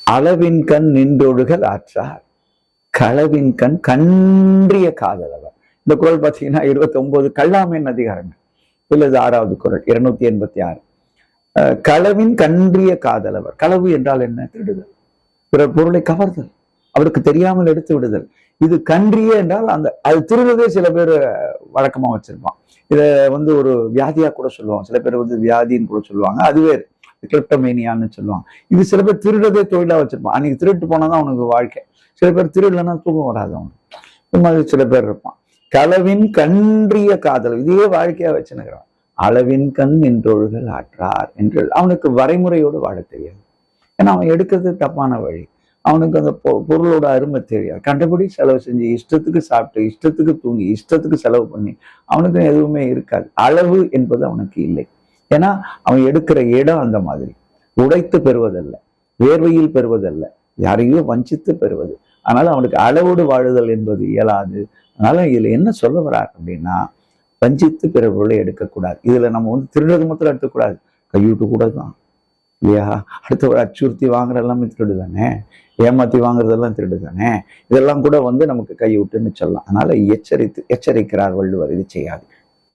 அளவின் கண் நின்றொழுகல் ஆற்றார், களவின் கண் கன்றிய காதலவர். இந்த குறள் பார்த்தீங்கன்னா 29 கல்லாமையின் அதிகாரங்கள் இல்ல, 6வது குறள் 286. களவின் கன்றிய காதலவர். களவு என்றால் என்ன? திருடுதல், பிறர் பொருளை கவர்தல், அவருக்கு தெரியாமல் எடுத்து விடுதல். இது கன்றிய என்றால் அது திருடுறதே சில பேர் வழக்கமா வச்சிருப்பான். இதை ஒரு வியாதியா கூட சொல்லுவாங்க, சில பேர் வியாதின்னு கூட சொல்லுவாங்க, அதுவே கிளிப்டமேனியான்னு சொல்லுவாங்க. இது சில பேர் திருடுறதே தொழிலா வச்சிருப்பான். அன்னைக்கு திருட்டு போனாதான் அவனுக்கு வாழ்க்கை. சில பேர் திருடலைன்னா தூக்கம் வராது அவனுக்கு. இந்த மாதிரி சில பேர் இருப்பான். களவின் கன்றிய காதல், இதையே வாழ்க்கையா வச்சுனுக்கிறான். அளவின் கண் நின்றொழுகல் ஆற்றார் என்று அவனுக்கு வரைமுறையோடு வாழ தெரியாது. ஏன்னா அவன் எடுக்கிறது தப்பான வழி. அவனுக்கு அந்த பொருளோட அருமை தெரியாது. கண்டபடி செலவு செஞ்சு இஷ்டத்துக்கு சாப்பிட்டு இஷ்டத்துக்கு தூங்கி இஷ்டத்துக்கு செலவு பண்ணி அவனுக்கு எதுவுமே இருக்காது. அளவு என்பது அவனுக்கு இல்லை. ஏன்னா அவன் எடுக்கிற இடம் அந்த மாதிரி. உடைத்து பெறுவதல்ல, வேர்வையில் பெறுவதல்ல, யாரையோ வஞ்சித்து பெறுவது. அதனால அவனுக்கு அளவோடு வாழுதல் என்பது இயலாது. அதனால இதுல என்ன சொல்ல வர்றார் அப்படின்னா, வஞ்சித்து பிற பொருளை எடுக்கக்கூடாது. இதுல நம்ம திருடுறது மாத்திரம் எடுக்கக்கூடாது, கையூட்டு கூட தான் இல்லையா? அடுத்தவரை அச்சுறுத்தி வாங்குற எல்லாமே திருடு தானே, ஏமாத்தி வாங்குறதெல்லாம் திருடு தானே. இதெல்லாம் கூட நமக்கு கையூட்டுன்னு சொல்லலாம். அதனால எச்சரிக்கிறார் வள்ளுவர், இது செய்யாது.